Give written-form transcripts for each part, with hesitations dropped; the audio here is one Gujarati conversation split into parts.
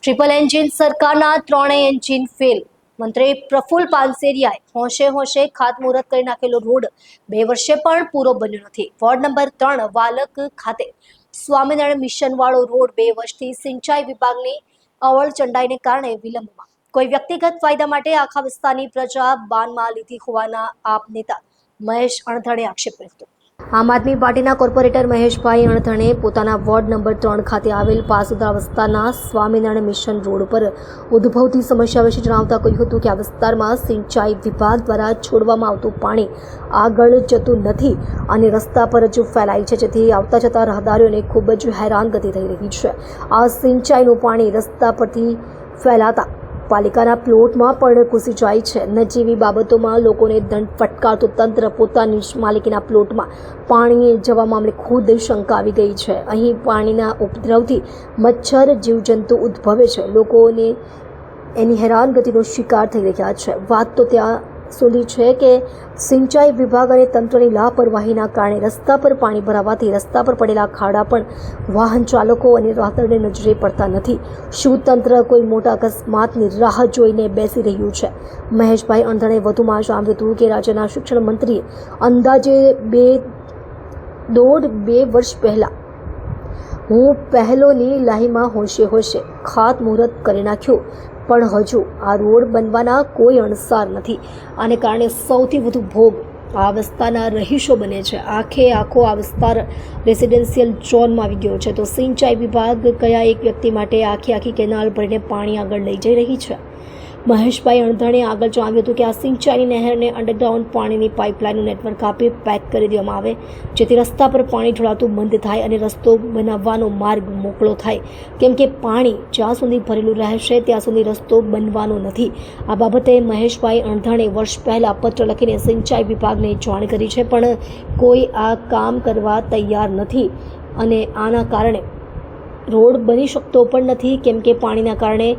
ટ્રિપલ એન્જિન સરકારના ત્રણેય એન્જિન ફેલ. મંત્રી પ્રફુલ્લ પાનસેરિયાએ હોંશે હોંશે ખાતમુહૂર્ત કરી નાખેલો રોડ 2 વર્ષે પણ પૂરો બન્યો નથી. વોર્ડ નંબર 3 વાલક ખાતે સ્વામિનારાયણ મિશન વાળો રોડ 2 વર્ષથી સિંચાઈ વિભાગની અવળચંડાઈને કારણે વિલંબમાં. કોઈ વ્યક્તિગત ફાયદા માટે આખા વિસ્તારની પ્રજા બાનમાં લીધી હોવાના આપ નેતા મહેશ અણધણે આક્ષેપ કર્યો હતો. આમ આદમી પાર્ટીના કોર્પોરેટર મહેશભાઈ અણધણે પોતાના વોર્ડ નંબર 3 ખાતે આવેલ પાસુદરા વિસ્તારના સ્વામિનારાયણ મિશન રોડ પર ઉદ્ભવતી સમસ્યા વિશે જણાવતા કહ્યું હતું કે આ વિસ્તારમાં સિંચાઈ વિભાગ દ્વારા છોડવામાં આવતું પાણી આગળ જતું નથી અને રસ્તા પર જ ફેલાય છે, જેથી આવતા જતા રાહદારીઓને ખૂબ જ હેરાનગતિ થઈ રહી છે. આ સિંચાઈનું પાણી રસ્તા પરથી ફેલાતા પાલિકાના પ્લોટમાં પણ ઘૂસી જાય છે. નજીવી બાબતોમાં લોકોને દંડ ફટકારતું તંત્ર પોતાની જ માલિકીના પ્લોટમાં પાણી જવા મામલે ખુદ શંકા આવી ગઈ છે. અહીં પાણીના ઉપદ્રવથી મચ્છર જીવજંતુ ઉદ્ભવે છે. લોકોને એની હેરાનગતિનો શિકાર થઈ રહ્યા છે. વાત તો ત્યાં સુધી છે કે સિંચાઈ વિભાગ અને તંત્રની લાપરવાહીના કારણે રસ્તા પર પાણી ભરાવાથી રસ્તા પર પડેલા ખાડા પણ વાહન ચાલકો અને રાહદારીઓને નજરે પડતા નથી. શું તંત્ર કોઈ મોટા અકસ્માતની રાહ જોઈને બેસી રહ્યું છે? મહેશભાઈ અણધણે વધુમાં જણાવ્યું હતું કે રાજ્યના શિક્ષણ મંત્રીએ અંદાજે 2 વર્ષ પહેલાં હું પહેલોની લાહીમાં હોંશે હોંશે ખાતમુહૂર્ત કરી નાખ્યું, પણ હજુ આ રોડ બનવાના કોઈ અણસાર નથી. આને કારણે સૌથી વધુ ભોગ આ વિસ્તારના રહીશો બને છે. આખો આ વિસ્તાર રેસિડેન્શિયલ ઝોનમાં આવી ગયો છે. તો સિંચાઈ વિભાગ કયા એક વ્યક્તિ માટે આખી કેનાલ ભરીને પાણી આગળ લઈ જઈ રહી છે? મહેશભાઈ અણધણે આગળ જણાવ્યું હતું કે આ સિંચાઈની નહેરને અંડરગ્રાઉન્ડ પાણીની પાઇપલાઇનનું નેટવર્ક આપી પેક કરી દેવામાં આવે, જેથી રસ્તા પર પાણી ઢોળાતું બંધ થાય અને રસ્તો બનાવવાનો માર્ગ મોકળો થાય. કેમ કે પાણી જ્યાં સુધી ભરેલું રહેશે ત્યાં સુધી રસ્તો બનવાનો નથી. આ બાબતે મહેશભાઈ અણધણે વર્ષ પહેલાં પત્ર લખીને સિંચાઈ વિભાગને જાણ કરી છે, પણ કોઈ આ કામ કરવા તૈયાર નથી અને આના કારણે રોડ બની શકતો પણ નથી. કેમ કે પાણીના કારણે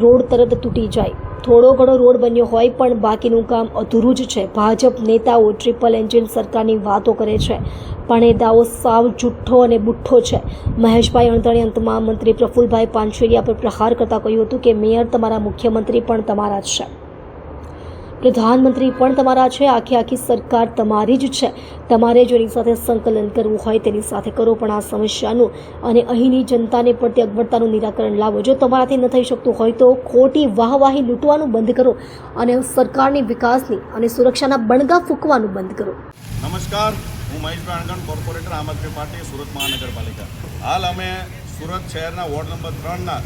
રોડ તરત તૂટી જાય. થોડો ઘણો રોડ બન્યો હોય પણ બાકીનું કામ અધૂરું જ છે. ભાજપ નેતાઓ ટ્રિપલ એન્જિન સરકારની વાતો કરે છે, પણ એ દાવો સાવ જુઠ્ઠો અને બુઠ્ઠો છે. મહેશભાઈ અણધણે અંતમાં મંત્રી પ્રફુલ્લભાઈ પાનસેરિયા પર પ્રહાર કરતા કહ્યું હતું કે મેયર તમારા, મુખ્યમંત્રી પણ તમારા જ છે, પ્રધાનમંત્રી પણ તમારા છે, આખી સરકાર તમારી જ છે. તમારે જો એની સાથે સંકલન કરવું હોય તેની સાથે કરો, પણ આ સમસ્યાનું અને અહીંની જનતાને પડતી અગવડતાનું નિરાકરણ લાવો. જો તમારાથી ન થઈ શકતું હોય તો ખોટી વાહવાહી લૂંટવાનું બંધ કરો અને સરકારની વિકાસની અને સુરક્ષાના બણગા ફૂંકવાનું બંધ કરો. નમસ્કાર, હું મહેશભાઈ અણધણ, કોર્પોરેટર આમ આદમી પાર્ટી, સુરત મહાનગરપાલિકા. હાલ અમે સુરત શહેરના વોર્ડ નંબર 3ના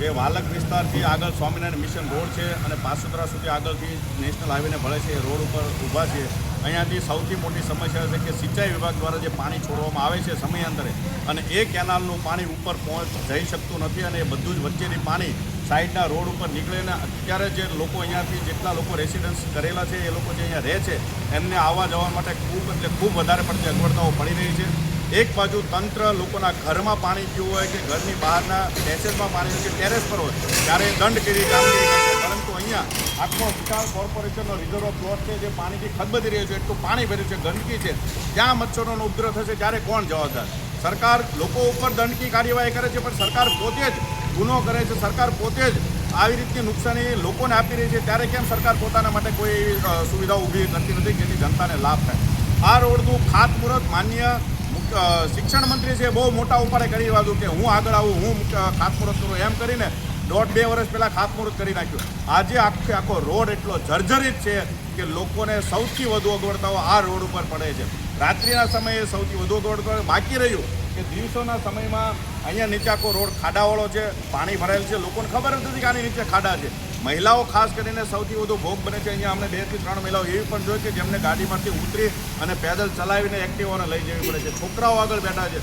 જે વાલક વિસ્તારથી આગળ સ્વામિનારાયણ મિશન રોડ છે અને પાસુદરા સુધી આગળથી નેશનલ હાઈવેને ભળે છે એ રોડ ઉપર ઊભા છીએ. અહીંયાથી સૌથી મોટી સમસ્યા છે કે સિંચાઈ વિભાગ દ્વારા જે પાણી છોડવામાં આવે છે સમયાંતરે, અને એ કેનાલનું પાણી ઉપર જઈ શકતું નથી અને એ બધું જ વચ્ચેથી પાણી સાઈડના રોડ ઉપર નીકળે ને અત્યારે જે લોકો અહીંયાથી જેટલા લોકો રેસિડન્સ કરેલા છે એ લોકો જે અહીંયા રહે છે એમને આવવા જવા માટે ખૂબ વધારે પડતી અગવડતાઓ પડી રહી છે. એક બાજુ તંત્ર લોકોના ઘરમાં પાણી પીવું હોય કે ઘરની બહારના પેસેજમાં પાણી હોય કે ટેરેસ પર હોય ત્યારે દંડ કરી કામગીરી કરશે, પરંતુ અહીંયા આખો વિશાળ કોર્પોરેશનનો રિઝર્વ પ્લોટ છે જે પાણીથી ખદબદી રહ્યો છે, એટલું પાણી ભર્યું છે, ગંદકી છે. જ્યાં મચ્છરોનો ઉપદ્રવ થશે ત્યારે કોણ જવાબદાર? સરકાર લોકો ઉપર દંડની કાર્યવાહી કરે છે, પણ સરકાર પોતે જ ગુનો કરે છે. સરકાર પોતે જ આવી રીતની નુકસાની લોકોને આપી રહી છે, ત્યારે કેમ સરકાર પોતાના માટે કોઈ એવી સુવિધાઓ ઊભી કરતી નથી જેથી જનતાને લાભ થાય? આ રોડનું ખાતમુહૂર્ત માન્ય શિક્ષણ મંત્રી છે બહુ મોટા ઉપાડે કરી વાળું કે હું આગળ આવું, હું ખાતમુહૂર્ત કરું, એમ કરીને 1.5-2 વર્ષ પહેલાં ખાતમુહૂર્ત કરી નાખ્યું. આજે આખો રોડ એટલો જર્જરિત છે કે લોકોને સૌથી વધુ અગવડતાઓ આ રોડ ઉપર પડે છે. રાત્રિના સમયે સૌથી વધુ અગવડતાઓ બાકી રહ્યું કે દિવસોના સમયમાં અહીંયા નીચે આખો રોડ ખાડાવાળો છે, પાણી ભરાયેલ છે, લોકોને ખબર જ નથી કે આની નીચે ખાડા છે. મહિલાઓ ખાસ કરીને સૌથી વધુ ભોગ બને છે. અહીંયા અમને 2 થી 3 મહિલાઓ એવી પણ જોઈ કે જેમને ગાડીમાંથી ઉતરી અને પેદલ ચલાવીને એક્ટિવાને લઈ જવી પડે છે. છોકરાઓ આગળ બેઠા છે.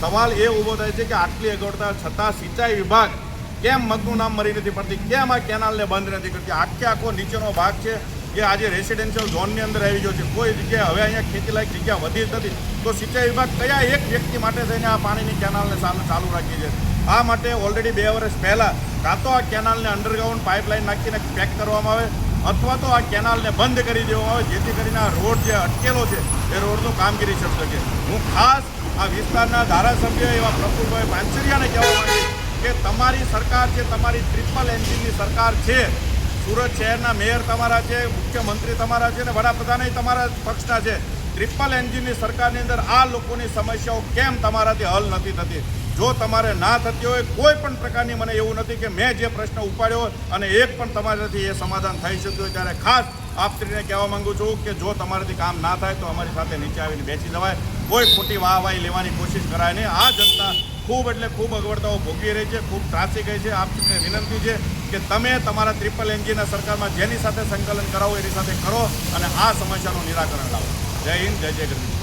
સવાલ એ ઊભો થાય છે કે આટલી અગવડતા છતાં સિંચાઈ વિભાગ કેમ મગનું નામ મરી નથી પડતી, કેમ આ કેનાલને બંધ નથી કરતી? આખો નીચેનો ભાગ છે એ આજે રેસિડેન્શિયલ ઝોનની અંદર આવી ગયો છે. કોઈ જગ્યાએ હવે અહીંયા ખેતીલાયક જગ્યા વધી જ નથી. તો સિંચાઈ વિભાગ કયા એક વ્યક્તિ માટે થઈને આ પાણીની કેનાલને સામે ચાલુ રાખી છે? આ માટે ઓલરેડી 2 વર્ષ પહેલાં કાં તો આ કેનાલને અંડરગ્રાઉન્ડ પાઇપલાઇન નાખીને પેક કરવામાં આવે અથવા તો આ કેનાલને બંધ કરી દેવામાં આવે, જેથી કરીને આ રોડ જે અટકેલો છે એ રોડનું કામગીરી શરૂ શકે. હું ખાસ આ વિસ્તારના ધારાસભ્ય એવા પ્રફુલ્લભાઈ પાનસેરિયાને કહેવા માંગીશ કે તમારી સરકાર છે, તમારી ટ્રિપલ એન્જિનની સરકાર છે. સુરત શહેરના મેયર તમારા છે, મુખ્યમંત્રી તમારા છે અને વડાપ્રધાન તમારા પક્ષના છે. ટ્રિપલ એન્જિનની સરકારની અંદર આ લોકોની સમસ્યાઓ કેમ તમારાથી હલ નથી થતી? જો તમારે ના થતી હોય કોઈ પણ પ્રકારની, મને એવું નથી કે મેં જે પ્રશ્ન ઉપાડ્યો અને એક પણ તમારાથી એ સમાધાન થઈ શક્યું હોય, ત્યારે ખાસ આપશ્રીને કહેવા માંગુ છું કે જો તમારાથી કામ ના થાય તો અમારી સાથે નીચે આવીને બેસી જવાય. કોઈ ખોટી વાહવાહી લેવાની કોશિશ કરાય નહીં. આ જનતા ખૂબ એટલે ખૂબ અગવડતાઓ ભોગવી રહી છે, ખૂબ ત્રાસી ગઈ છે. આપશ્રીને વિનંતી છે કે તમે તમારા ટ્રિપલ એન્જિનના સરકારમાં જેની સાથે સંકલન કરાવો એની સાથે કરો અને આ સમસ્યાનું નિરાકરણ લાવો. જય હિન્દ, જય જય ગરવી.